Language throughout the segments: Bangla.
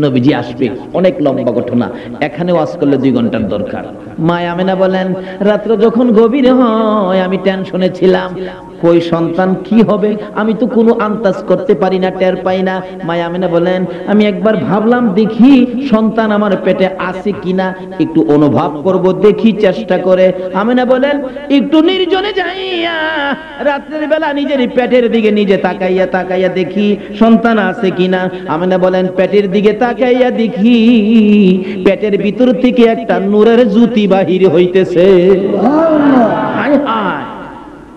নবীজি আসবে, অনেক লম্বা ঘটনা, এখানে ওয়াজ করলে 2 ঘন্টার দরকার। মা আমেনা বলেন রাত্র যখন গভীর হয় আমি টেনশনে ছিলাম, কই সন্তান কি হবে, আমি তো কোনো আন্দাজ করতে পারি না, টের পাই না। মা আমেনা বলেন আমি একবার ভাবলাম দেখি সন্তান আমার পেটে আছে কিনা, একটু অনুভব করব, দেখি চেষ্টা করে। আমেনা বলেন একটু নির্জনে যাইয়া রাতের বেলা নিজের পেটের দিকে নিজে তাকাইয়া তাকাইয়া দেখি সন্তান আছে কিনা। আমেনা বলেন পেটের দিকে তাকাইয়া দেখি পেটের ভিতর থেকে একটা নূরের জ্যোতি বাহির হইতেছে। হায় হায়,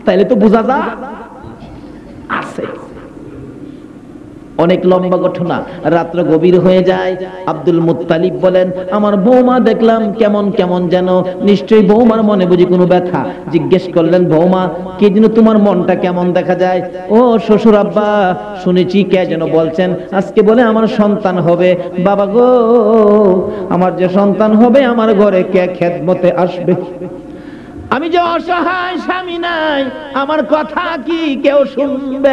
তাইলে তো বোঝা যায় আছে। অনেক লম্বা ঘটনা, রাত্র গভীর হয়ে যায়। আব্দুল মুত্তালিব বলেন আমার বৌমা দেখলাম কেমন কেমন যেন, নিশ্চয়ই বৌমার মনে বুঝি কোনো ব্যথা। জিজ্ঞেস করলেন বৌমা কে যেন তোমার মনটা কেমন দেখা যায়? ও শ্বশুর আব্বা, শুনেছি কে যেন বলছেন আজকে বলে আমার সন্তান হবে। বাবা গো, আমার যে সন্তান হবে আমার ঘরে কে খেদমতে আসবে? আমি যে অসহায়, স্বামী নাই, আমার কথা কি কেউ শুনবে?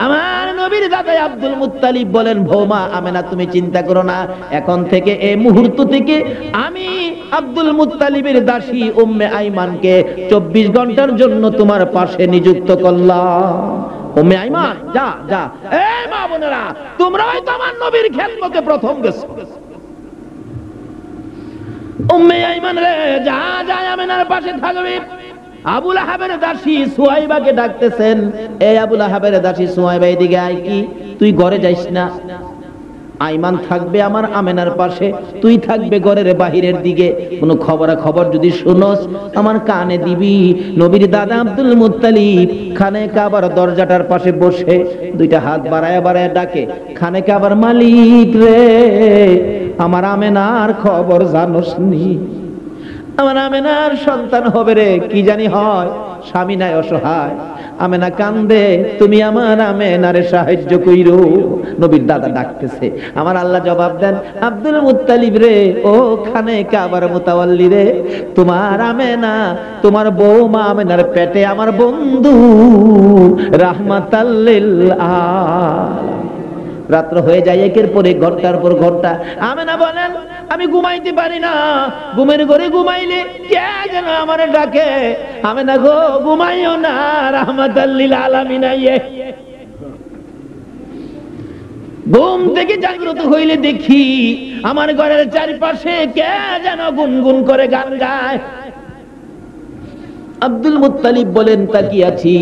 আমার নবীর দাদা আব্দুল মুত্তালিব বলেন বৌমা আমেনা তুমি চিন্তা করো না, এখন থেকে এই মুহূর্ত থেকে আমি আব্দুল মুত্তালিবের দাসী উম্মে আইমানকে 24 ঘন্টার জন্য তোমার পাশে নিযুক্ত করলাম। উম্মে আইমান যা যা, এই মা বোনেরা তোমরাই তো আমার নবীর খেদমতে প্রথম গেছো। উম্মে আইমান রে যা যা আমেনার পাশে থাকবি। আবু লাহাবের দাসী সুহাইবাকে ডাকতেছেন, এই আবু লাহাবের দাসী সুহাইবা এদিকে আয়, কি তুই ঘরে যাইস না, আইমান থাকবে আমার আমেনার পাশে, তুই থাকবে ঘরের বাহিরের দিকে। কোনো খবর যদি শুনোস আমার কানে দিবি। নবীর দাদা আব্দুল মুত্তালিব খানে কাবার দরজাটার পাশে বসে 2টা হাত বাড়ায়া বাড়ায়া ডাকে, খানে কাবার মালিক রে আমার আমেনার খবর জানোস নি? আমার আমেনার সন্তান হবে রে, কি জানি হয়, স্বামী নাই, অসহায়, আমেনা কান্দে, তুমি আমার আমেনারে সাহায্য কইরো। নবীর দাদা ডাকতেছে, আমার আল্লাহ জবাব দেন আব্দুল মুত্তালিব রে, ও খানে কাবার মুতাওয়াল্লি রে, তোমার আমেনা, তোমার বৌমা আমেনার পেটে আমার বন্ধু রাহমাতাল লিল আলামিন। রাত্র হয়ে যায় একের পরে ঘন্টার পর ঘন্টা। আমেনা বলেন আমি ঘুমাইতে পারি না, ঘুমের ঘরে ঘুমাইলে কে যেন আমারে ডাকে, আমেনা গো ঘুমাইও না, রাহমাতাল লিল আলামিন আইয়ে। ঘুম থেকে জাগ্রত হইলে দেখি আমার ঘরের চারিপাশে কে যেন গুনগুন করে গান গায়। আব্দুল মুত্তালিব বলেন তাকিয়ে আছি,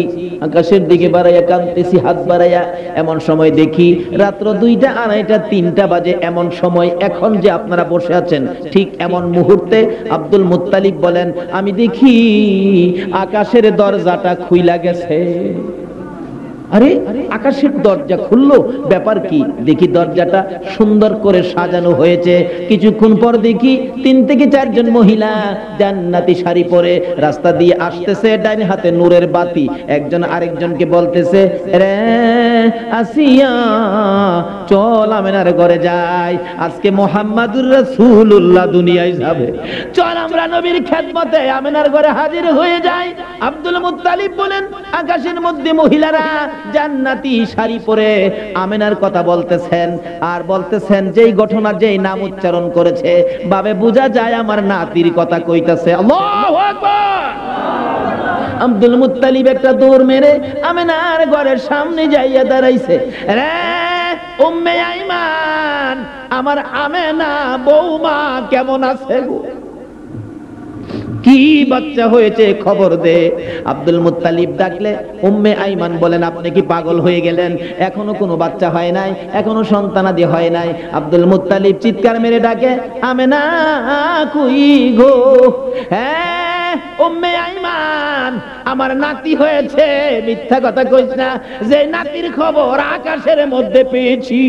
আকাশের দিকে বাড়াইয়া কাঁদতেছি হাত বাড়াইয়া। এমন সময় দেখি রাত্র 2টা, 2:30, 3টা বাজে। এমন সময় এখন যে আপনারা বসে আছেন ঠিক এমন মুহূর্তে আব্দুল মুত্তালিব বলেন আমি দেখি আকাশের দরজাটা খুইলা গেছে। আরে আকাশের দরজা খুললো, ব্যাপার কি? দেখি দরজাটা সুন্দর করে সাজানো হয়েছে। কিছুক্ষণ পর দেখি 3 থেকে 4 জন মহিলা জান্নাতি শাড়ি পরে রাস্তা দিয়ে আসতেছে, ডাইন হাতে নূরের বাতি। একজন আরেকজনকে বলতেছে রে আসিয়া চল আমেনার ঘরে যাই, আজকে মুহাম্মাদুর রাসূলুল্লাহ দুনিয়ায় যাবে, চল আমরা নবীর খেদমতে আমেনার ঘরে হাজির হয়ে যাই। আব্দুল মুত্তালিব বলেন আকাশের মধ্যে মহিলারা জান্নাতি শাড়ি পরে আমেনার কথা বলতেছেন, আর বলতেছেন যেই ঘটনা যেই নাম উচ্চারণ করেছে ভাবে বোঝা যায় আমার নাতির কথা কইতাছে। আল্লাহু আকবার। আব্দুল মুত্তালিব একটা দৌড় মেরে আমেনার ঘরের সামনে যাইয়া দাঁড়াইছে। রে উম্মে আইমান, আমার আমেনা বৌমা কেমন আছে গো? কি বাচ্চা হয়েছে খবর দে। আব্দুল মুত্তালিব ডাকলে উম্মে আইমান বলেন আপনি কি পাগল হয়ে গেলেন? এখনো কোনো বাচ্চা হয় নাই, এখনো সন্তানাদি হয় নাই। আব্দুল মুত্তালিব চিৎকার মেরে ডাকে আমেনা কই গো? হ্যাঁ উম্মে আইমান, আমার নাতি হয়েছে, মিথ্যা কথা কইছ না, যে নাতির খবর আকাশের মধ্যে পেয়েছি।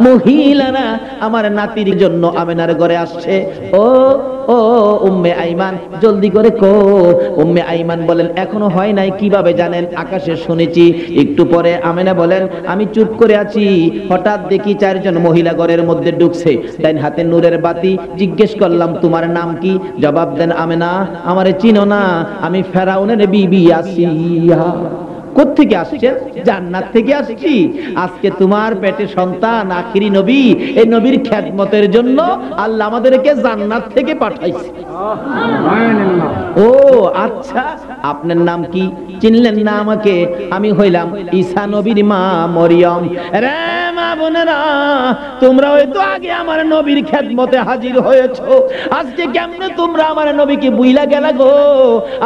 মহিলারা আমার নাতির জন্য আমেনার ঘরে আসছে। ও ও উম্মে আইমান জলদি করে কো। উম্মে আইমান বলেন এখনো হয় নাই। কিভাবে জানেন? আকাশে শুনেছি। একটু পরে আমেনা বলেন আমি চুপ করে আছি, হঠাৎ দেখি 4 জন মহিলা ঘরের মধ্যে ঢুকছে, ডাইন হাতে নূরের বাতি। জিজ্ঞেস করলাম তোমার নাম কি? জবাব দেন আমেনা আমারে চিনো না, আমি ফেরাউনের বিবি আসিয়া। কোত্থেকে আসছেন? জান্নাত থেকে আসছি। আজকে তোমার পেটে সন্তান আখিরি নবী, এই নবীর খেদমতের জন্য আল্লাহ আমাদেরকে জান্নাত থেকে পাঠাইছে। ও আচ্ছা, আপনার নাম কি? চিনলেন না আমাকে? আমি হইলাম ঈসা নবীর মা মরিয়ম। রে মা বোনেরা, তোমরা হয়তো আগে আমার নবীর খেদমতে হাজির হয়েছো, আজকে কেমনে তোমরা আমার নবীকে বুইলা গেলা গো?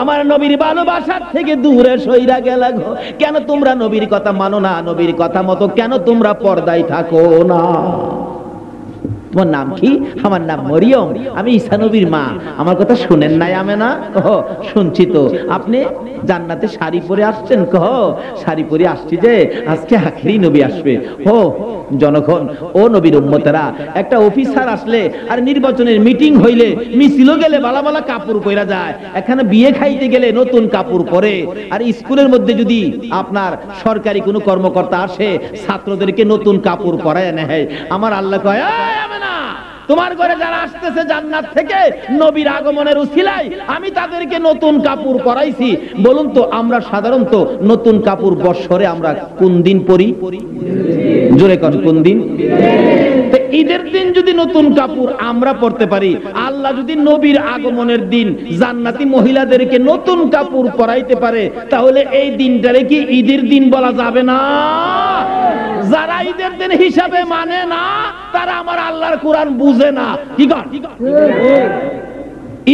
আমার নবীর ভালোবাসার থেকে দূরে সইরা গেলা গো? কেন তোমরা নবীর কথা মানো না? নবীর কথা মতো কেন তোমরা পর্দায় থাকো না? তোমার নাম কি? আমার নাম মরিয়ম, আমি ঈসা নবীর মা। আমার কথা শুনেন নাই আমেনা? ও শুনছি তো। আপনি জান্নাতে শাড়ি পরে আসছেন? কহ শাড়ি পরে আসছি যে আজকে আখেরি নবী আসবে। ও জনগণ, ও নবীর উম্মতেরা, একটা অফিসার আসলে আর নির্বাচনের মিটিং হইলে মিছিলও গেলে বালা বালা কাপড় পরা যায়, এখানে বিয়ে খাইতে গেলে নতুন কাপড় পরে। আর স্কুলের মধ্যে যদি আপনার সরকারি কোনো কর্মকর্তা আসে, ছাত্রদেরকে নতুন কাপড় পরায় নেয়। আমার আল্লাহ কয়, তোমার ঘরে যারা আসতেছে জান্নাত থেকে নবীর আগমনের উসিলায় আমি তাদেরকে নতুন কাপড় পরাইছি। বলুন তো, আমরা সাধারণত নতুন কাপড় বৎসরে আমরা কোন দিন পরি? জোরে কোন কোন দিন? ঈদের দিন যদি নতুন কাপড় আমরা পরতে পারি, আল্লাহ যদি নবীর আগমনের দিন জান্নাতি মহিলাদেরকে নতুন কাপড় পরাইতে পারে, তাহলে এই দিনটারে কি ঈদের দিন বলা যাবে না? যারা ঈদের দিন হিসাবে মানে না, তারা আমার আল্লাহর কোরআন বুঝে না। কি কর?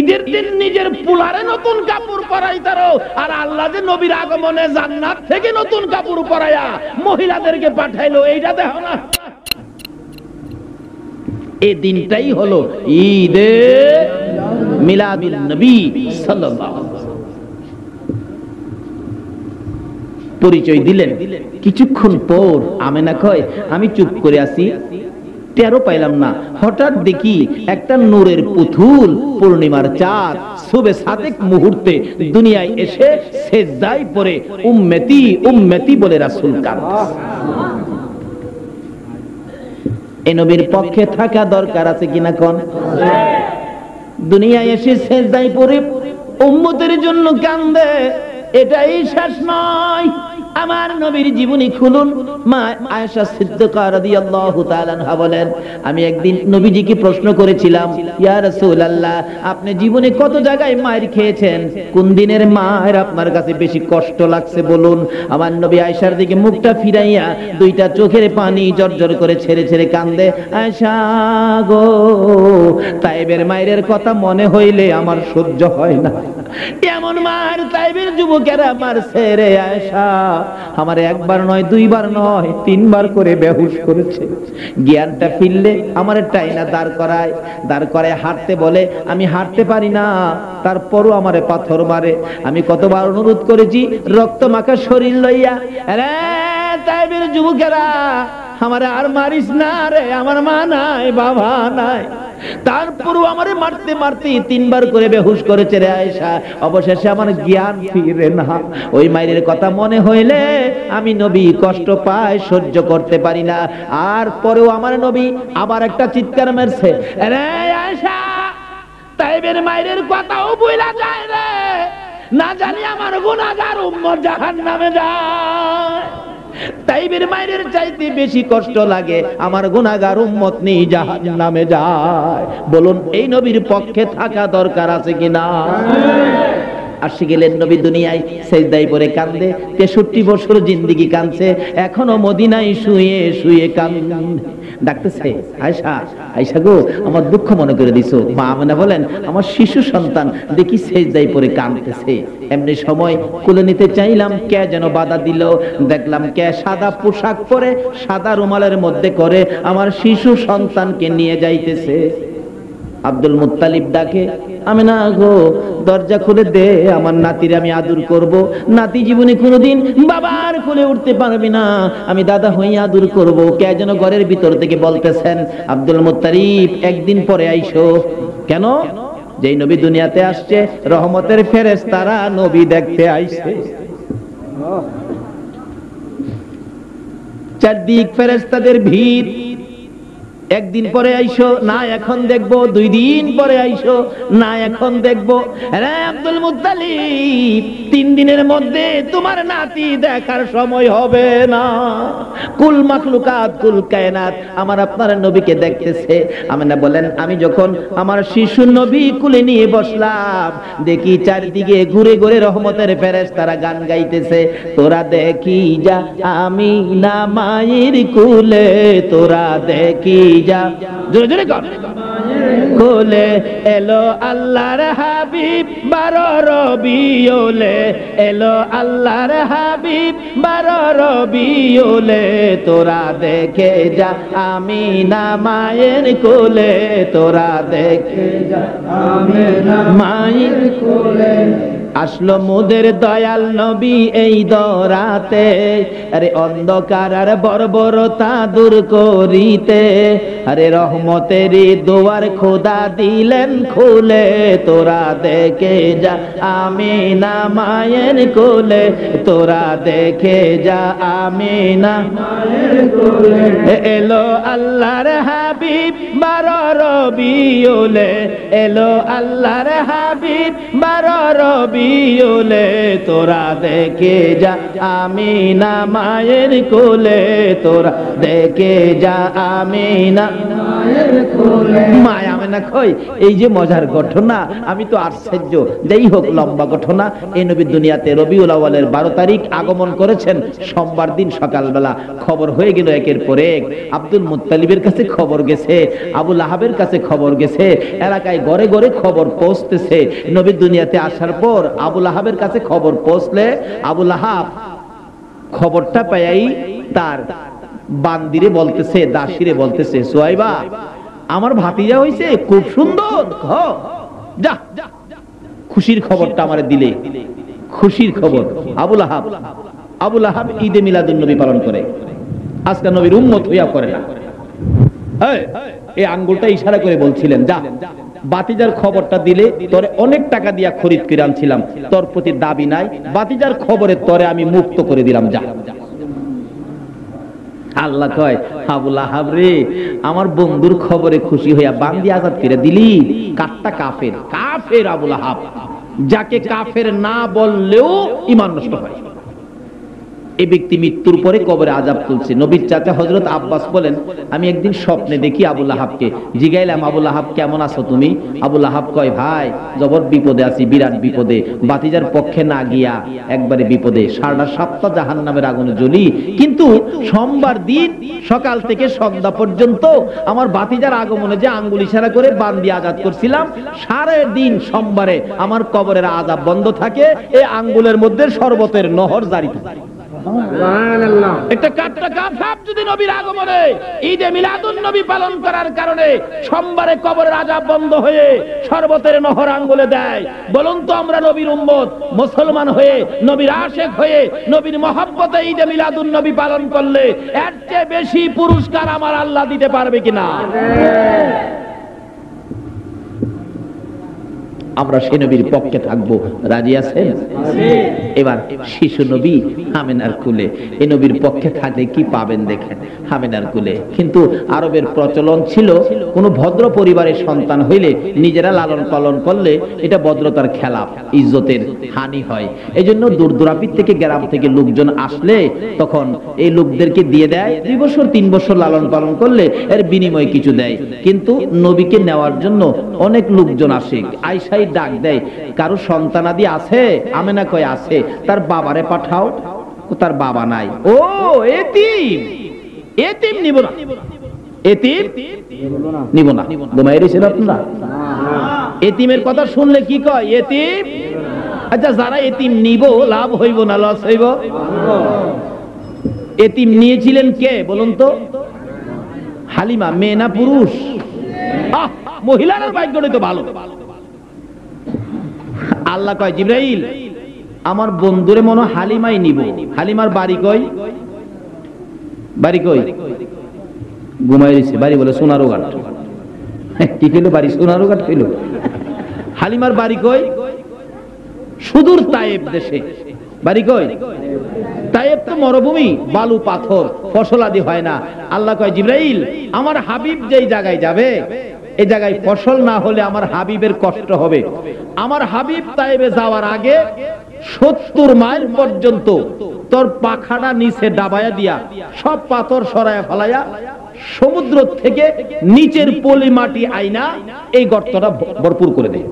ঈদের দিন নিজের পুলারে নতুন কাপড় পরাইতারো, আর আল্লাহ যে নবীর আগমনে জান্নাত থেকে নতুন কাপড় পরাইয়া মহিলাদেরকে পাঠাইলো, এইটা দেখো না? এই দিনটাই হলো ঈদে মিলাদুন নবী সাল্লাল্লাহু আলাইহি ওয়াসাল্লাম। পরিচয় দিলেন। কিছুক্ষণ পর আমেনা কয়, আমি চুপ করে আছি, টেরও পাইলাম না। হঠাৎ দেখি একটা নূরের পুতুল, পূর্ণিমার চাঁদ শুভে সাদেক মুহূর্তে দুনিয়ায় এসে সেজদায় পড়ে উম্মতি উম্মতি বলে রাসূল কাঁদছে। এই নবীর পক্ষে থাকা দরকার আছে কিনা কোন? দুনিয়ায় এসে সেজদায় পড়ে উম্মতের জন্য কান্দে, এটাই শেষ নয়। আমার নবীর জীবনী খুলুন। মা আয়েশা সিদ্দিকা রাদিয়াল্লাহু তাআলা আনহা বলেন, আমি একদিন নবীজিকে প্রশ্ন করেছিলাম, ইয়া রাসূলুল্লাহ, আপনি জীবনে কত জায়গায় মার খেয়েছেন, কোন দিনের মার আপনার কাছে বেশি কষ্ট লাগছে বলুন? আমার নবী আয়েশার দিকে মুখটা ফিরাইয়া দুইটা চোখের পানি জর্জর করে ছেড়ে ছেড়ে কান্দে, আয়েশা গো, তাইবের মায়ের কথা মনে হইলে আমার সহ্য হয় না। এমন মার তাইবের যুবকেরা মারছে রে আয়েশা, আমার একবার নয়, দুইবার নয়, তিনবার করে বেহুশ করেছে। জ্ঞানটা ফিরলে আমার টাইনা দাঁড় করায় হাঁটতে বলে, আমি হাঁটতে পারি না, তারপরও আমারে পাথর মারে। আমি কতবার অনুরোধ করেছি, রক্ত মাখা শরীর লইয়া, রে তাইবের যুবকেরা আমারে আর মারিস না রে, আমার মা নাই, বাবা নাই। তারপরও আমারে মারতে মারতে তিনবার করে বেহুশ করেছে রে আয়েশা। অবশেষে আমার জ্ঞান ফিরে না। ওই মায়ের কথা মনে হইলে আমি নবী কষ্ট পাই, সহ্য করতে পারি না। আর পরেও আমার নবী আবার একটা চিৎকার মেরছে, রে আয়েশা, তাইবের মায়ের কথাও ভুলা যায় রে, না জানি আমার গুনাহগার উম্মত জাহান্নামে যায়। তাইবের মায়ের চাইতে বেশি কষ্ট লাগে আমার গুনাহগার উম্মত নিয়ে জাহান্নামে যায়। বলুন, এই নবীর পক্ষে থাকা দরকার আছে কিনা? আসি গেলেন নবী দুনিয়ায়, সেজদায় পড়ে কান্দে, 63 বছর জিন্দেগি কাঁদছে, এখনো মদিনায় শুয়ে শুয়ে কান্দে। ডাকতেছে, আয়েশা, আয়েশা গো, আমার দুঃখ মনে করে দিছো। মা আমেনা বলেন, আমার শিশু সন্তান দেখি সেজদায় পড়ে কাঁদতেছে। এমনি সময় কোলে নিতে চাইলাম, কে যেন বাধা দিল। দেখলাম কে সাদা পোশাক পরে সাদা রুমালের মধ্যে করে আমার শিশু সন্তানকে নিয়ে যাইতেছে। আব্দুল মুত্তালিব ডাকে, আমেনা গো, দরজা খুলে দে, আমার নাতির আমি আদর করব। নাতি জীবনে কোনোদিন বাবার কোলে উঠতে পারবি না, আমি দাদা হয়ে আদর করব। কে যেন ঘরের ভিতর থেকে বলতেছেন, আব্দুল মুত্তালিব, একদিন পরে আইসো। কেন? যেই নবী দুনিয়াতে আসছে, রহমতের ফেরেশতারা নবী দেখতে আইছে। চারদিক ফেরেশতাদের ভিড়, একদিন পরে আইসো, না এখন দেখবো। 2 দিন পরে আইসো, না এখন দেখবো। আরে আব্দুল মুত্তালিব, 3 দিনের মধ্যে তোমার নাতি দেখার সময় হবে না। কুল মাখলুকাত, কুল কায়নাত আমার আপনার নবীকে দেখতেছে। আমিনা বলেন, আমি যখন আমার শিশু নবী কুলে নিয়ে বসলাম, দেখি চারিদিকে ঘুরে ঘুরে রহমতের ফেরেশতারা গান গাইতেছে। তোরা দেখি যা আমিনা মায়ের কুলে, তোরা দেখি যা, জোরে জোরে কর, কোলে এলো আল্লাহর হাবিব 12 রবিউলে, এলো আল্লাহর হাবিব 12 রবিউলে, তোরা দেখে যা আমিনা মায়ের কোলে, তোরা দেখে যা আমিনা মায়ের কোলে। আসলো মোদের দয়াল নবী এই দরাতে, আরে অন্ধকার আর বর্বরতা দূর করিতে, আরে রহমতের দুয়ার খোদা দিলেন খুলে, তোরা দেখে যা আমিনা মায়ের কোলে, তোরা দেখে যা আমিনা মায়ের কোলে। এলো আল্লাহর হাবিব 12 রবিউলে, এলো আল্লাহর হাবিব 12 রবিউলে, তোরা দেখে যা আমিনা মায়ের কোলে, তোরা দেখে যা আমিনা মায়ের কোলে। মায়া আমিনা কই, এই যে মজার ঘটনা, আমি তো আশ্চর্য। যাই হোক, লম্বা ঘটনা। এই নবী দুনিয়াতে রবিউল আউয়ালের 12 তারিখ আগমন করেছেন, সোমবার দিন সকালবেলা। খবর হয়ে গেল একের পর এক। আব্দুল মুত্তালিবের কাছে খবর গেছে, আবু লাহাবের কাছে খবর গেছে, এলাকায় ঘরে ঘরে খবর পৌঁছতেছে। নবী দুনিয়াতে আসার পর আবু লাহাবের কাছে খবর পৌঁছলে আবু লাহাব খবরটা পাই তার বান্দিরে বলতেছে, দাসীরে বলতেছে, সুহাইবা আমার ভাতিজা হইছে, খুব সুন্দর, যা খুশির খবরটা আমারে দিলে। খুশির খবর। আবু লাহাব ঈদে মিলাদুন নবী পালন করে, আজকে নবীর উম্মত হইয়া করে না। এই আঙ্গুলটা ইশারা করে বলছিলেন, যা বাতিজার খবরটা দিলে তোরে অনেক টাকা দিয়া খরিদ করে আনছিলাম, তোর প্রতি দাবি নাই, বাতিজার খবরে তোরে আমি মুক্ত করে দিলাম, যা। আল্লাহ কয়, আবু লাহাব রে, আমার বন্ধুর খবরে খুশি হইয়া বান্দি আজাদ করে দিলি। কাটটা কাফের, কাফের আবু লাহাব, যাকে কাফের না বললেও ঈমান নষ্ট হয়। এই ব্যক্তি মৃত্যুর পরে কবরে আযাব তুলছে। নবীর চাচা হযরত আব্বাস বলেন, আমি একদিন স্বপ্নে দেখি আবু লাহাবকে। জিগাইলাম, আবু লাহাব কেমন আছো তুমি? আবু লাহাব কয়, ভাই জবর বিপদে আছি, বিরাট বিপদে। বাতিজার পক্ষে না গিয়া একবারে বিপদে, সারা সপ্তাহ জাহান্নামের আগুনে জ্বলি। কিন্তু সোমবার দিন সকাল থেকে সন্ধ্যা পর্যন্ত আমার বাতিজার আগমনে যে আঙ্গুল ইশারা করে বান্দি আজাদ করছিলাম, সারা দিন সোমবারে আমার কবরের আযাব বন্ধ থাকে। এই আঙ্গুলের মধ্যে শরবতের নহর জারি থাকে। একটা কাটটা কাফাব যদি নবীর আগমনে ঈদে মিলাদুন নবী পালন করার কারণে সোমবারে কবরের আযাব বন্ধ হয়ে শরবতের নহর আঙ্গুলে দেয়, বলুন তো আমরা নবীর উম্মত মুসলমান হয়ে, নবীর আশিক হয়ে, নবীর মহব্বতে ঈদে মিলাদুন নবী পালন করলে এর চেয়ে বেশি পুরস্কার আমার আল্লাহ দিতে পারবে কিনা? আমরা সে নবীর পক্ষে থাকবো, রাজি আছেন? এবার শিশু নবী আমিনার কুলে, এই নবীর পক্ষে থাকলে কি পাবেন দেখেন। আমিনার কুলে কিন্তু আরবের প্রচলন ছিল, কোন ভদ্র পরিবারের সন্তান হইলে নিজেরা লালন পালন করলে এটা ভদ্রতার খেলাফ, ইজ্জতের হানি হয়। এই জন্য দূর দূরাপির থেকে, গ্রাম থেকে লোকজন আসলে তখন এই লোকদেরকে দিয়ে দেয়। 2 বছর 3 বছর লালন পালন করলে এর বিনিময়ে কিছু দেয়। কিন্তু নবীকে নেওয়ার জন্য অনেক লোকজন আসে, আয়সাই ডাক দেয়, কারো সন্তানাদি আছে? আমেনা কয় আছে। তার বাবারে পাঠাও। তার বাবা নাই। ও এতিম, এতিম নিব না, এতিম নিব না। ঘুমাই রয়েছেন আপনারা? এতিমের কথা শুনলে কি কয়? এতিম। আচ্ছা, যারা এতিম নিব লাভ হইব না লস হইব? এতিম নিয়েছিলেন কে বলুন তো? হালিমা। মেয়ে না পুরুষ? মহিলার ভাগ্যটা তো ভালো। আল্লাহ কয়, জিবরাইল আমার বন্ধুরে মনে হালিমাই নিব। হালিমার বাড়ি কই? বাড়ি কই? ঘুমাই রয়েছে। বাড়ি বলে সোনারুঘাট। কি কইল? বাড়ি সোনারুঘাট কইল। হালিমার বাড়ি কই? সুদূর তায়েব দেশে বাড়ি কই? তায়েব তো মরুভূমি, বালু পাথর, ফসলাদি হয় না। আল্লাহ কয় জিবরাইল, আমার হাবিব যেই জায়গায় যাবে এই জায়গায় ফসল না হলে আমার হাবিবের কষ্ট হবে। আমার হাবিব তায়েবে যাওয়ার আগে 70 মাইল পর্যন্ত তোর পাখাটা নিচে ডাবায়া দিয়া সব পাথর সরায়া ফেলায়া সমুদ্র থেকে নিচের পলি মাটি আইনা এই গর্তটা ভরপুর করে দেয়।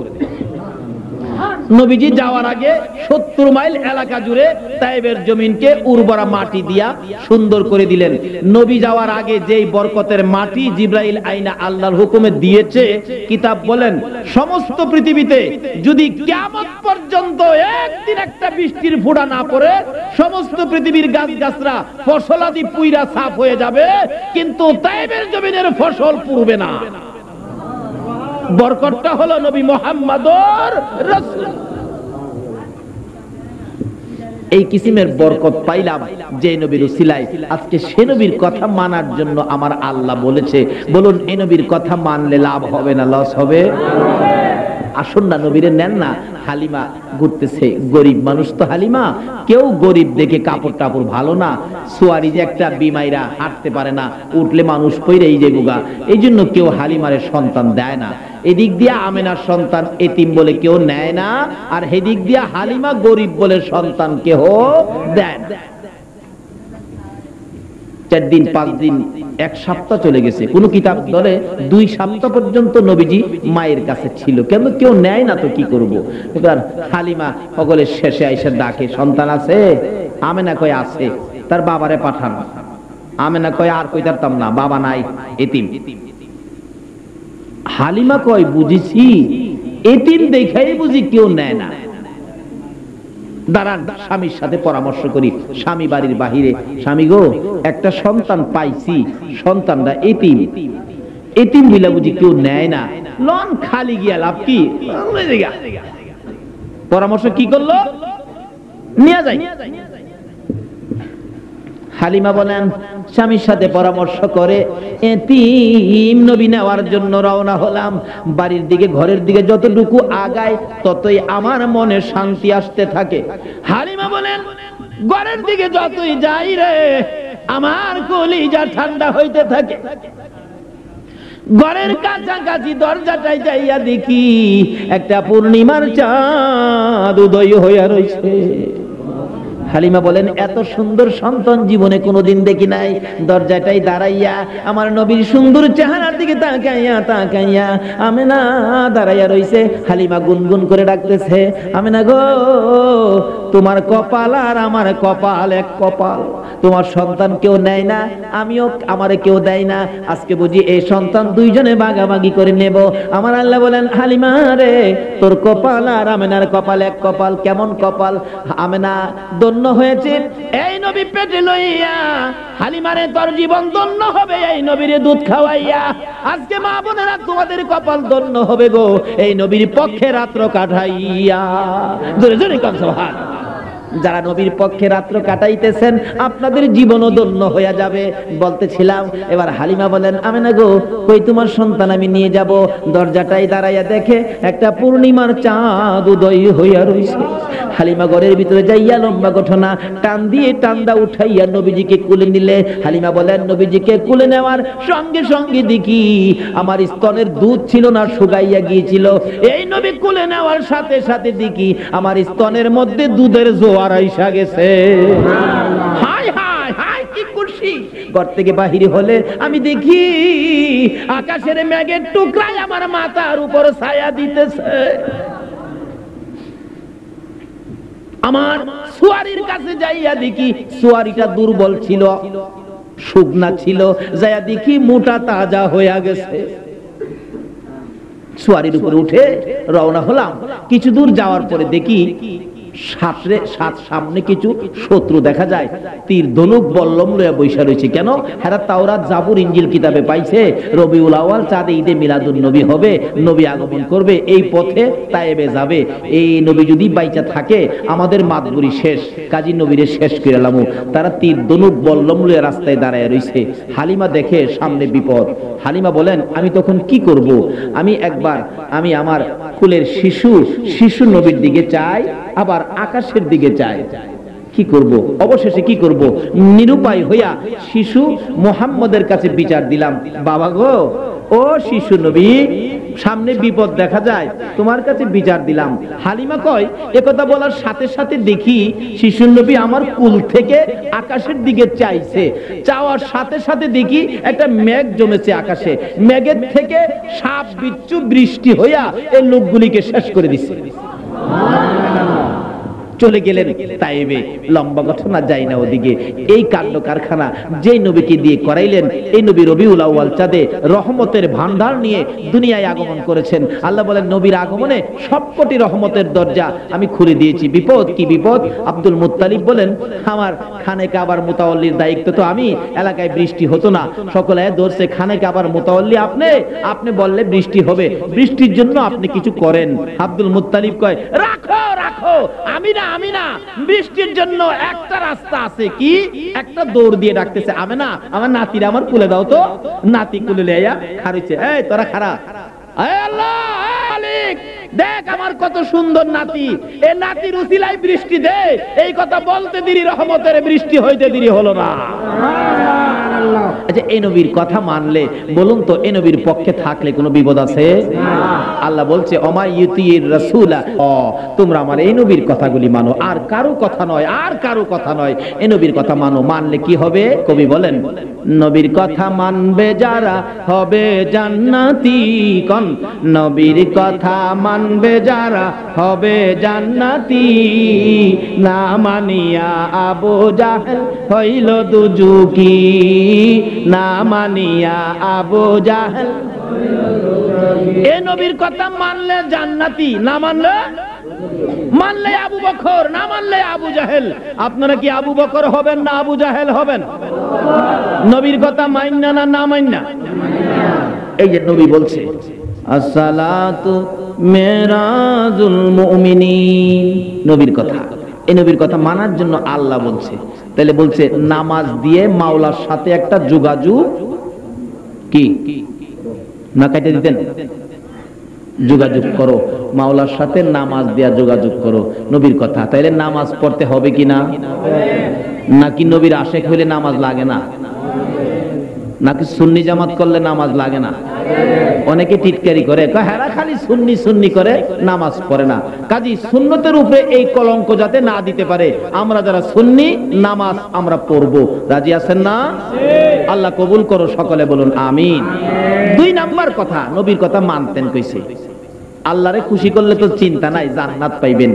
নবীজি যাওয়ার আগে 70 মাইল এলাকা জুড়ে তায়েবের জমিনকে উর্বরা মাটি দিয়া সুন্দর করে দিলেন। নবী যাওয়ার আগে যেই বরকতের মাটি জিবরাইল আইনা আল্লাহর হুকুমে দিয়েছে, কিতাব বলেন সমস্ত পৃথিবীতে যদি কিয়ামত পর্যন্ত একদিন একটা বৃষ্টির ফোঁটা না পড়ে সমস্ত পৃথিবীর গাছগাছরা ফসলাদি পুইরা সাফ হয়ে যাবে, কিন্তু তায়েবের জমিনের ফসল পুড়বে না। বরকতটা হলো নবী মুহাম্মদুর রাসূল। এই কিসিমের বরকত পাইলাম যে নবীর উসিলায়। আজকে সে নবীর কথা মানার জন্য আমার আল্লাহ বলেছে, বলুন এই নবীর কথা মানলে লাভ হবে না লস হবে? আসুন না নবীরে নেন না। হালিমা ঘুরতেছে, গরিব মানুষ তো হালিমা, কেউ গরিব দেখে কাপড় টাপড় ভালো না, সোয়ারি যে একটা বিমাইরা হাঁটতে পারে না, উঠলে মানুষ পইরে এই যে গুগা, এই জন্য কেউ হালিমারে সন্তান দেয় না। এদিক দিয়া আমেনার সন্তান এতিম বলে কেউ নেয় না, আর হেদিক দিয়া হালিমা গরিব বলে সন্তান কেউ দেয় না। 4 দিন 5 দিন 1 সপ্তাহ চলে গেছে, কোন কিতাব বলে 2 সপ্তাহ পর্যন্ত নবীজি মায়ের কাছে ছিল, কেন কেউ নেয় না তো কি করব। এবার হালিমা সকলের শেষে আইসা ডাকে, সন্তান আছে? আমেনা কয় আছে। তার বাবারে পাঠান। আমেনা কয় আর কইতারতাম না, বাবা নাই, এতিম। হালিমা কয় বুঝিছি, এতিম দেখাই বুঝি কেউ নেয় না। দাঁড়ান স্বামীর সাথে পরামর্শ করি। স্বামী বাড়ির বাহিরে, স্বামী গো একটা সন্তান পাইছি, সন্তানটা এতিম, এতিম বিলা বুঝি কেউ নেয় না, লন খালি গিয়া লাভ কি? পরামর্শ কি করলো? নিয়ে যাই। হালিমা বলেন স্বামীর সাথে পরামর্শ করে এতিম নবী নেওয়ার জন্য রওনা হলাম। বাড়ির দিকে ঘরের দিকে যতটুকু আগায় ততই আমার মনে শান্তি আসতে থাকে। হালিমা বলেন ঘরের দিকে যতই যাই রে আমার কলিজা ঠান্ডা হইতে থাকে। ঘরের কাছাকাছি দরজাটাই যাইয়া দেখি একটা পূর্ণিমার চাঁদ উদয় হইয়া রইছে। হালিমা বলেন এত সুন্দর সন্তান জীবনে কোনোদিন দেখি নাই। দরজাটাই দাঁড়াইয়া আমার নবীর সুন্দর চেহারার দিকে তাকাইয়া তাকাইয়া আমেনা দাঁড়াইয়া রইছে। হালিমা গুনগুন করে ডাকতেছে, আমেনা গো তোমার কপাল আর আমার কপাল এক কপাল, তোমার সন্তান কেউ নেয় না, আমিও আমারে কেউ দেয় না, আজকে বুঝি এই সন্তান দুইজনে ভাগাভাগি করে নেব। আমার আল্লাহ বলেন হালিমা রে তোর কপাল আর আমেনার কপাল এক কপাল। কেমন কপাল? আমেনা ধন্য হয়েছে এই নবী পেটে লইয়া, হালিমারে তোর জীবন ধন্য হবে এই নবীরে দুধ খাওয়াইয়া। আজকে মা বোনেরা তোমাদের কপাল ধন্য হবে গো এই নবীর পক্ষে রাত্র কাটাইয়া। জোরে জোরে কান সুবহানাল্লাহ। যারা নবীর পক্ষে রাত্র কাটাইতেছেন আপনাদের জীবনও ধন্য হয়ে যাবে। বলতেছিলাম এবার হালিমা বলেন আমেনা গো কই তোমার সন্তান আমি নিয়ে যাব। দরজাটাই দাঁড়াইয়া দেখে একটা পূর্ণিমার চাঁদ উদয় হইয়া রইছে। হালিমা ঘরের ভিতরে যাইয়া লম্বা ঘটনা টান দিয়ে টান্দা উঠাইয়া নবীজিকে কুলে নিলে। হালিমা বলেন নবীজিকে কুলে নেওয়ার সঙ্গে সঙ্গে দেখি আমার স্তনের দুধ ছিল না, শুকাইয়া গিয়েছিল। এই নবী কুলে নেওয়ার সাথে সাথে দেখি আমার স্তনের মধ্যে দুধের জোয়ার আইসা গেছে। হায় হায় হায় কি খুশি! ঘর থেকে বাহিরে হলে আমি দেখি আকাশের মেঘের টুকরায় আমার মাথার উপর ছায়া দিতেছে। আমার সুয়ারির কাছে যাইয়া দেখি সুয়ারিটা দুর্বল ছিল, শুকনা ছিল, যাইয়া দেখি মোটা তাজা হইয়া গেছে। সুয়ারির উপরে উঠে রওনা হলাম। কিছু দূর যাওয়ার পরে দেখি সামনে কিছু শত্রু দেখা যায়, তীর ধনুক বল্লম লইয়া বৈশা রয়েছে। কেন? হেরা তাওরাত জাবুর ইনজিল কিতাবে পাইছে রবিউল আউয়াল চাঁদে ঈদে মিলাদুন নবী হবে, নবী আগমন করবে, এই পথে তায়েবে যাবে। এই নবী যদি বাইচা থাকে আমাদের মাতবুরি শেষ, কাজী নবীরে শেষ করে লামু। তারা তীর ধনুক বল্লম লইয়া রাস্তায় দাঁড়ায় রয়েছে। হালিমা দেখে সামনে বিপদ। হালিমা বলেন আমি তখন কি করব? আমি আমার কুলের শিশু নবীর দিকে চাই, আবার আকাশের দিকে চাই। কি করব, অবশেষে কি করব, নিরুপায় হইয়া শিশু মুহাম্মদের কাছে বিচার দিলাম, বাবা গো, ও শিশু নবী, সামনে বিপদ দেখা যায়, তোমার কাছে বিচার দিলাম। হালিমা কয়, একথা বলার সাথে সাথে দেখি শিশু নবী আমার কুল থেকে আকাশের দিকে চাইছে, চাওয়ার সাথে সাথে দেখি একটা মেঘ জমেছে আকাশে, মেঘের থেকে সাপ বিচ্ছু বৃষ্টি হইয়া এই লোকগুলিকে শেষ করে দিছে। চলে গেলেন তাইবে। লম্বা ঘটনা যাই না ওদিকে। এই কাণ্ড কারখানা যেই নবীকে দিয়ে করাইলেন, এই নবী রবিউল আউয়াল চাঁদে রহমতের ভান্ডার নিয়ে দুনিয়ায় আগমন করেছেন। আল্লাহ বলেন, নবীর আগমনে সবকটি রহমতের দরজা আমি খুলে দিয়েছি। বিপদ কি বিপদ? আব্দুল মুত্তালিব বলেন, আমার খানে কাবার মুতাওয়াল্লির দায়িত্ব তো আমি, এলাকায় বৃষ্টি হতো না, সকলে ধরছে খানে কাবার মুতাওয়াল্লি আপনি, আপনি বললে বৃষ্টি হবে, বৃষ্টির জন্য আপনি কিছু করেন। আব্দুল মুত্তালিব কয়, রাখো রাখো, আমি না আমি না, বৃষ্টির জন্য একটা রাস্তা আছে। কি? একটা দৌড় দিয়ে ডাকতেছে, আমি না, আমার নাতিরা আমার কুলে দাও তো। নাতি কুলে লইয়া খারিছে, এই তোরা খারা, আল্লাহ মালিক দেখ আমার কত সুন্দর নাতি, এই নাতির উসিলায় বৃষ্টি দে। এই কথা বলতে দেরি, রহমতের বৃষ্টি হইতে দেরি হলো না। আচ্ছা, এই নবীর কথা মানলে বলুন তো, এই নবীর পক্ষে থাকলে কোনো বিপদ আছে? আল্লাহ বলছে, ওমা ইউতির রাসূলা, তোমরা আমার এই নবীর কথাগুলি মানো, আর কারো কথা নয়, আর কারো কথা নয়, এই নবীর কথা মানো। মানলে কি হবে? কবি বলেন, নবীর কথা মানবে যারা হবে জান্নাতি। কোন নবীর কথা মানবে যারা হবে জান্নাতি, না মানিয়া আবু জাহেল হইল দুজুকি, না মানিয়া আবু জাহেল। এই নবীর কথা মানলে জান্নাতি, না মানলে মানলে আবু বকর, না মানলে আবু জাহেল। আপনারা কি আবু বকর হবেন না আবু জাহেল হবেন? নবীর কথা মাইন্না না না মাইন্না? এই যে নবী বলছে, আসসালাতু মিরাজুল মুমিনিন, নবীর কথা। এই নবীর কথা মানার জন্য আল্লাহ বলছে, তাহলে বলছে নামাজ দিয়ে মাওলার সাথে একটা যোগাযোগ কি না কাটে দিতেন? যোগাযোগ করো মাওলার সাথে, নামাজ দিয়া যোগাযোগ করো, নবীর কথা। তাইলে নামাজ পড়তে হবে কি না? নাকি নবীর আশেক হইলে নামাজ লাগে না? নাকি সুন্নি জামাত করলে নামাজ লাগে না? অনেকে টিটকারি করে, হেরা খালি সুন্নি সুন্নি করে, নামাজ পড়ে না। কাজী সুন্নতের উপরে এই কলঙ্ক যাতে না দিতে পারে, আমরা যারা সুন্নি নামাজ আমরা পড়বো। রাজি আছেন না? আল্লাহ কবুল করো, সকলে বলুন আমিন। দুই নাম্বার কথা, নবীর কথা মানতেন কইছে। আল্লাহরে খুশি করলে তো চিন্তা নাই, জান্নাত পাইবেন।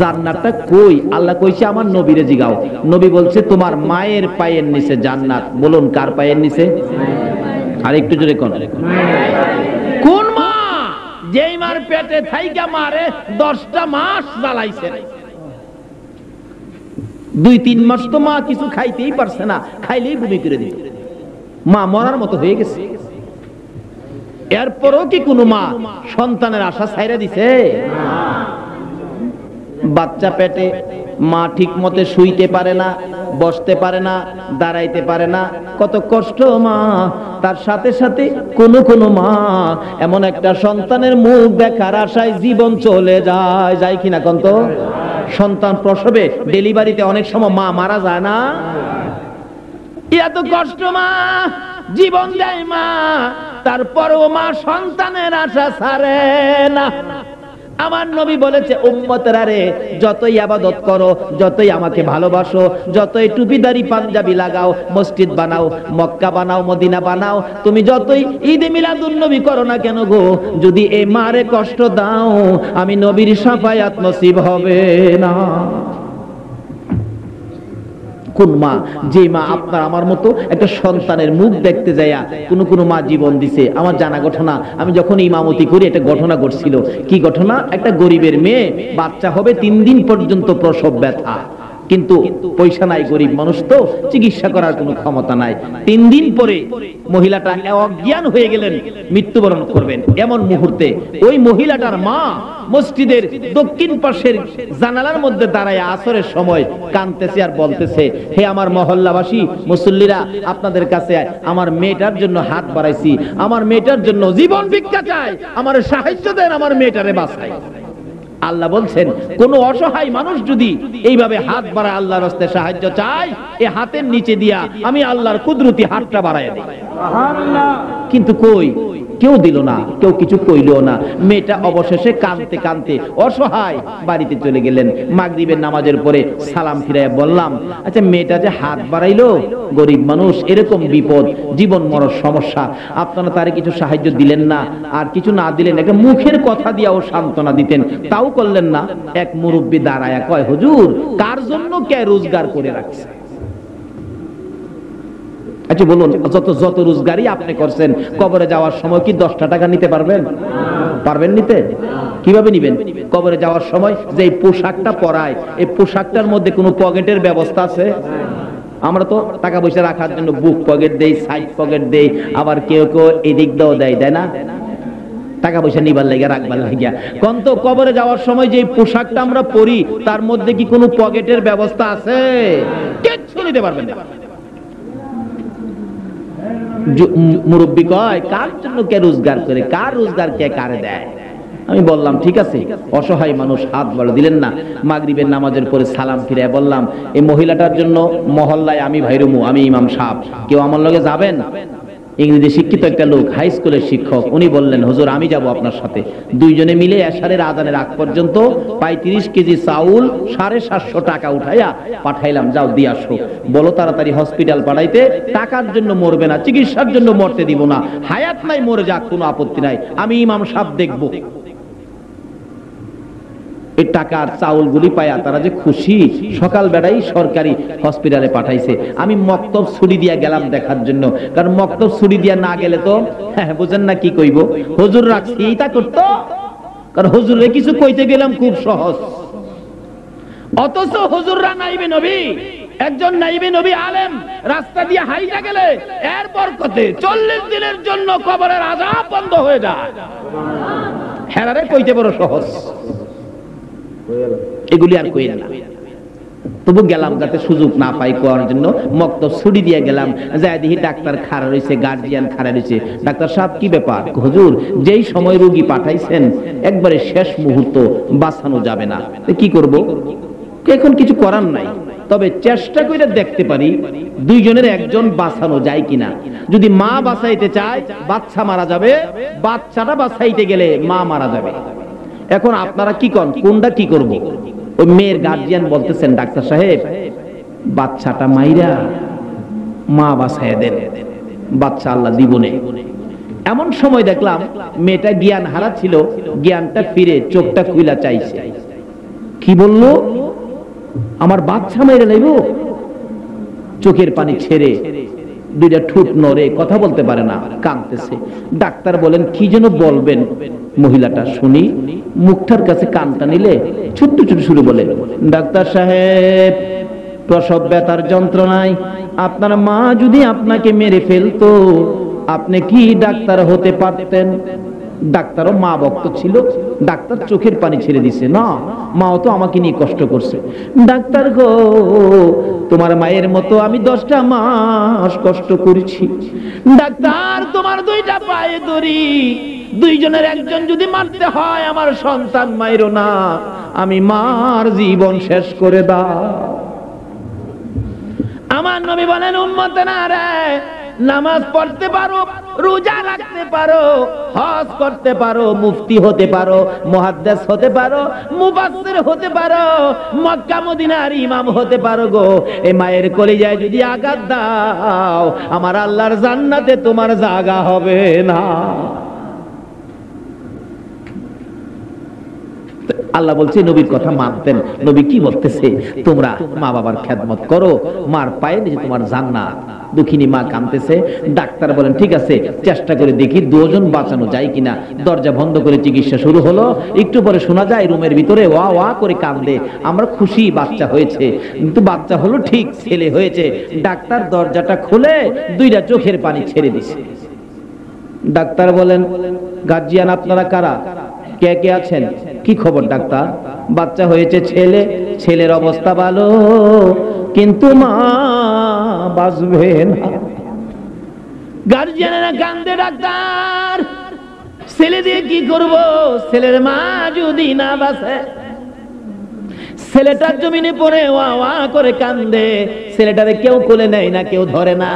জান্নাতটা কই? আল্লাহ কইছে আমার নবীরে জিগাও। নবী বলছে তোমার মায়ের পায়ের নিচে জান্নাত। বলুন কার পায়ের নিচে? আর একটু জোরে কোন? কোন মা? যেই মার পেটে থাইকা মারে 10টা মাস জ্বালাইছে, 2-3 মাস তো মা কিছু খাইতেই পারছে না, খাইলেই বমি করে দিত, মা মরার মতো হয়ে গেছে। এরপরও কি কোনো মা সন্তানের আশা ছাইরা দিছে? বাচ্চা পেটে, মা ঠিক মতে শুইতে পারে না, বসতে পারে না, দাঁড়াইতে পারে না, কত কষ্ট মা। তার সাথে সাথে কোন মা এমন একটা সন্তানের মুখ দেখার আশায় জীবন চলে যায়, যায় কিনা কোন তো? সন্তান প্রসবে, ডেলিভারিতে অনেক সময় মা মারা যায় না? এত কষ্ট মা, জীবন দেয় মা, তারপরও মা সন্তানের আশা ছাড়ে না। আমার নবী বলেছে, উম্মতেরা রে, যতই ইবাদত করো, যতই আমাকে ভালোবাসো, যতই টুপিদারি পাঞ্জাবি লাগাও, মসজিদ বানাও, মক্কা বানাও, মদিনা বানাও, তুমি যতই ঈদে মিলাদুন নবী করো না কেন গো, যদি এই মারে কষ্ট দাও, আমি নবীর শাফায়াত নসিব হবে না। কোন মা? যে মা আপনার আমার মতো একটা সন্তানের মুখ দেখতে যায়া কোন মা জীবন দিছে। আমার জানা ঘটনা, আমি যখন ইমামতি করি একটা ঘটনা ঘটছিল। কি ঘটনা? একটা গরিবের মেয়ে, বাচ্চা হবে 3 দিন পর্যন্ত প্রসব ব্যথা, কিন্তু পয়সা নাই, গরিব মানুষ তো, চিকিৎসা করার কোনো ক্ষমতা নাই। 3 দিন পরে মহিলাটা অজ্ঞান হয়ে গেলেন, মৃত্যুবরণ করবেন। এমন মুহূর্তে ওই মহিলাটার মা মসজিদের দক্ষিণ পাশের জানালার মধ্যে দাঁড়ায় আসরের সময় কাঁদতেছে আর বলতেছে, হে আমার মহল্লাবাসী মুসল্লিরা, আপনাদের কাছে আমার মেয়েটার জন্য হাত বাড়াইছি, আমার মেয়েটার জন্য জীবন ভিক্ষা চাই, আমার সাহায্য দেন, আমার মেয়েটারে বাঁচাই। আল্লাহ বলছেন কোন অসহায় মানুষ যদি এইভাবে হাত বাড়ায় আল্লাহর রাস্তে সাহায্য চায়, এই হাতের নিচে দিয়া আমি আল্লাহর কুদরতি হাতটা বাড়ায় দিই। কিন্তু কই, কেউ দিল না, কেউ কিছু কইলো না। মেয়েটা অবশেষে কাঁদতে কাঁদতে অসহায় বাড়িতে চলে গেলেন। মাগরিবের নামাজের পরে সালাম ফিরাইয়া বললাম, আচ্ছা মেয়েটা যে হাত বাড়াইলো, গরিব মানুষ, এরকম বিপদ, জীবন মরণ সমস্যা, আপনারা তারে কিছু সাহায্য দিলেন না, আর কিছু না দিলেন, একটা মুখের কথা দিয়াও সান্ত্বনা দিতেন, তাও করলেন না। এক মুরব্বী দাঁড়ায়া কয়, হুজুর কার জন্য কে রোজগার করে রাখছে? আচ্ছা বলুন, যত রোজগারই আপনি করছেন, কবরে যাওয়ার সময় কি 10টা টাকা নিতে পারবেন? পারবেন নিতে? কিভাবে নিবেন? কবরে যাওয়ার সময় যে পোশাকটা পরায়, এই পোশাকটার মধ্যে কোনো পকেটের ব্যবস্থা আছে? আমরা তো টাকা পয়সা রাখার জন্য বুক পকেট দেই, সাইড পকেট দেই, আবার কেউ কেউ এদিক দাও দেয়, তাই না? টাকা পয়সা নিবার লাগিয়া, রাখবার লাগিয়া। কন্ত কবরে যাওয়ার সময় যে পোশাকটা আমরা পরি, তার মধ্যে কি কোনো পকেটের ব্যবস্থা আছে? কিচ্ছু নিতে পারবেন না। মুরব্বী কয়, কার জন্য কে রোজগার করে, কার রোজগার কে কারে দেয়? আমি বললাম ঠিক আছে, অসহায় মানুষ, হাত বাড়া দিলেন না। মাগরিবের নামাজের পরে সালাম ফিরে বললাম, এই মহিলাটার জন্য মহল্লায় আমি ভাইরুমু, আমি ইমাম সাহেব, কেউ আমার লগে যাবেন? ইংরেজি শিক্ষিত একটা লোক, হাই স্কুলের শিক্ষক, উনি বললেন, হুজুর আমি যাব আপনার সাথে। দুইজনে মিলে এশারের আজানের আগ পর্যন্ত 35 কেজি চাউল 750 টাকা উঠাইয়া পাঠাইলাম, যাও দিয়ে আসো। বলো তাড়াতাড়ি হসপিটাল পাঠাইতে, টাকার জন্য মরবে না, চিকিৎসার জন্য মরতে দিব না, হায়াত নাই মরে যাক, কোনো আপত্তি নাই, আমি ইমাম সাহেব দেখব। এই টাকার চাউলগুলি পায়া তারা যে খুশি, সকাল বেড়াই সরকারি হসপিটালে পাঠাইছে। আমি মক্তব ছুটি দিয়া গেলাম দেখার জন্য, কারণ মক্তব ছুটি দিয়া না গেলে তো বুঝেন না কি কইব, হুজুর রাখছি তা করতো, কারণ হুজুরে কিছু কইতে গেলাম খুব সহজ, অথচ হুজুররা নাইবে নবী, একজন নাইবে নবী আলেম রাস্তা দিয়ে হাইটা গেলে এর বরকতে 40 দিনের জন্য কবরের আযাব বন্ধ হয়ে যায়। হেরারে কইতে বড় সহজ, এগুলি আর কইরা না। তবু গেলাম যাতে সুযোগ না পাই কোয়ার জন্য, মক্তব ছুটি দিয়ে গেলাম। যাই দেখি ডাক্তার খাড়া রয়েছে, গার্জিয়ান খাড়া রয়েছে। ডাক্তার সাহেব কি ব্যাপার? হুজুর যেই সময় রোগী পাঠাইছেন একবারে শেষ মুহূর্ত, বাঁচানো যাবে না, কি করব? এখন কিছু করার নাই, তবে চেষ্টা করে দেখতে পারি দুইজনের একজন বাঁচানো যায় কিনা। যদি মা বাঁচাইতে চায় বাচ্চা মারা যাবে, বাচ্চাটা বাঁচাইতে গেলে মা মারা যাবে। এখন আপনারা কি করেন, কোনটা কি করব? ওই মেয়ের গার্জিয়ান বলতেছেন, ডাক্তার সাহেব বাচ্চাটা মাইরা মা বাঁচাইয়া দেন, বাচ্চা আল্লাহ দিবনে। এমন সময় দেখলাম মেয়েটা জ্ঞান হারা ছিল, জ্ঞানটা ফিরে চোখটা খুইলা চাইছে। কি বলল? আমার বাচ্চা মাইরা লাইব? চোখের পানি ছেড়ে দুইটা ঠোঁট নড়ে, কথা বলতে পারে না, কাঁদতেছে। ডাক্তার বলেন কি যেন বলবেন, মহিলাটা শুনি। মুখটার কাছে কানটা নিলে ছোট্ট ছোট শুরু বলে, ডাক্তার সাহেব প্রসব ব্যথার যন্ত্রণায় আপনার মা যদি আপনাকে মেরে ফেলতো, আপনি কি ডাক্তার হতে পারতেন? ডাক্তারও মা ভক্ত ছিল, ডাক্তার চোখের পানি ছেড়ে দিছে, না মাও তো আমাকে নিয়ে কষ্ট করছে। ডাক্তার গো, তোমার মায়ের মতো আমি 10টা মাস কষ্ট করেছি। ডাক্তার তোমার 2টা পায়ে ধরি, দুইজনের একজন যদি মারতে হয় আমার সন্তান মাইরো না, আমি মার জীবন শেষ করে দাও। আমার নবী বলেন, উম্মতেরা রে, নামাজ পড়তে পারো, রোজা রাখতে পারো, হজ করতে পারো, মুফতি হতে পারো, মুহাদ্দিস হতে পারো, মুফাসসির হতে পারো, মক্কা মদিনার ইমাম হতে পারো গো, এই মায়ের কলিজায় যদি আঘাত দাও আমার আল্লাহর জান্নাতে তোমার জায়গা হবে না। আল্লাহ বলছে নবীর কথা মানতেন। নবী কি বলতেছে? তোমরা মা বাবার খেদমত করো, মার পায়ে নিচে তোমার জান্নাত। দুঃখিনী মা কাঁদতেছে। ডাক্তার বলেন ঠিক আছে, চেষ্টা করে দেখি দুজন বাঁচানো যায় কিনা। দরজা বন্ধ করে চিকিৎসা শুরু হলো। একটু পরে শোনা যায় রুমের ভিতরে ওয়া ওয়া করে কাঁদে। আমরা খুশি বাচ্চা হয়েছে, কিন্তু বাচ্চা হলো ঠিক ছেলে হয়েছে। ডাক্তার দরজাটা খুলে 2টা চোখের পানি ছেড়ে দিছে। ডাক্তার বলেন, গার্জিয়ান আপনারা কারা, কে কে আছেন? কি খবর ডাক্তার? বাচ্চা হয়েছে ছেলে, ছেলের অবস্থা ভালো, কিন্তু মা বাঁচবে না। গার্জিয়ানেরা কান্দে। ডাক্তার ছেলে দিয়ে কি করব? ছেলের মা যদি না বাঁচে, ছেলেটার জমিনে পড়ে ওয়া ওয়া করে কান্দে, ছেলেটারে কেউ কোলে নেয় না, কেউ ধরে না,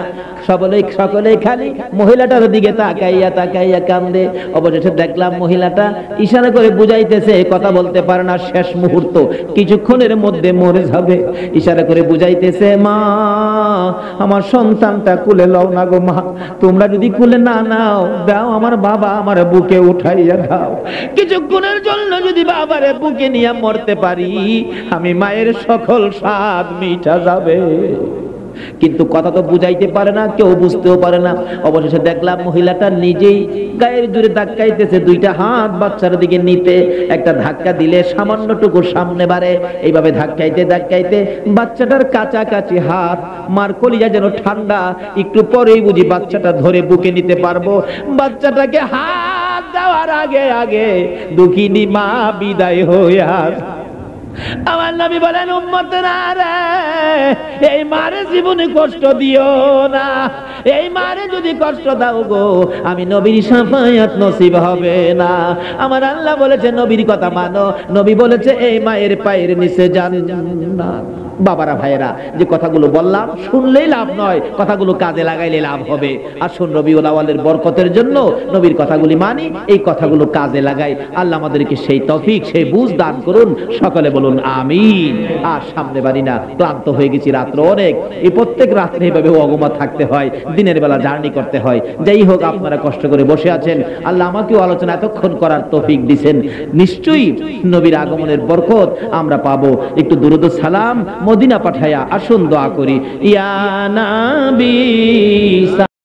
সকলেই খালি মহিলাটার দিকে তাকাইয়া তাকাইয়া কান্দে। অবশেষে দেখলাম মহিলাটা ইশারা করে বুঝাইতেছে, কথা বলতে পারে না, শেষ মুহূর্ত, কিছুক্ষণের মধ্যে মরে যাবে। ইশারা করে বুঝাইতেছে, মা আমার সন্তানটা কুলে লও না গো মা, তোমরা যদি কুলে না নাও দাও, আমার বাবা আমার বুকে উঠাইয়া দাও। কিছুক্ষণের জন্য যদি বাবারে বুকে নিয়ে মরতে পারি, আমি মায়ের সকল স্বাদ মিটা যাবে। কিন্তু কথা তো বুঝাইতে পারে না, কেউ বুঝতেও পারে না। অবশেষে দেখলাম মহিলাটা নিজেই গায়ের জোরে ধাক্কাইতেছে, দুইটা হাত বাচ্চার দিকে নিতে, একটা ধাক্কা দিলে সামান্যটুকু সামনে বাড়ে, এইভাবে ধাক্কাইতে ধাক্কাইতে বাচ্চাটার কাছাকাছি হাত, মার কলিজা যেন ঠান্ডা, একটু পরেই বুঝি বাচ্চাটা ধরে বুকে নিতে পারবো। বাচ্চাটাকে হাত দেওয়ার আগে আগে দুঃখিনী মা বিদায় হইয়া। আমার নবী বলেন, উম্মতেরা রে, এই মারে জীবনে কষ্ট দিও না, এই মারে যদি কষ্ট দাও গো, আমি নবীর শাফায়াত নসিব হবে না। আমার আল্লাহ বলেছে নবীর কথা মানো, নবী বলেছে এই মায়ের পায়ের নিচে জান্নাত। বাবারা ভাইয়েরা, যে কথাগুলো বললাম শুনলেই লাভ নয়, কথাগুলো কাজে লাগাইলে লাভ হবে। আসুন রবিউল আউয়ালের বরকতের জন্য নবীর কথাগুলি মানি, এই কথাগুলো কাজে লাগাই। আল্লাহ আমাদেরকে সেই তৌফিক, সেই বুঝ দান করুন। সকলে বলুন আমিন। আর সামনে বাড়ি না, ক্লান্ত হয়ে গেছি, রাত্র অনেক, এই প্রত্যেক রাত্রে এভাবে অগমা থাকতে হয়, দিনের বেলা জার্নি করতে হয়। যাই হোক, আপনারা কষ্ট করে বসে আছেন, আল্লাহ আমাকেও আলোচনা এতক্ষণ করার তৌফিক দিবেন। নিশ্চয়ই নবীর আগমনের বরকত আমরা পাবো। একটু দুরূদ ও সালাম মদিনা পাঠায়া আসুন দোয়া করি। ইয়া নবী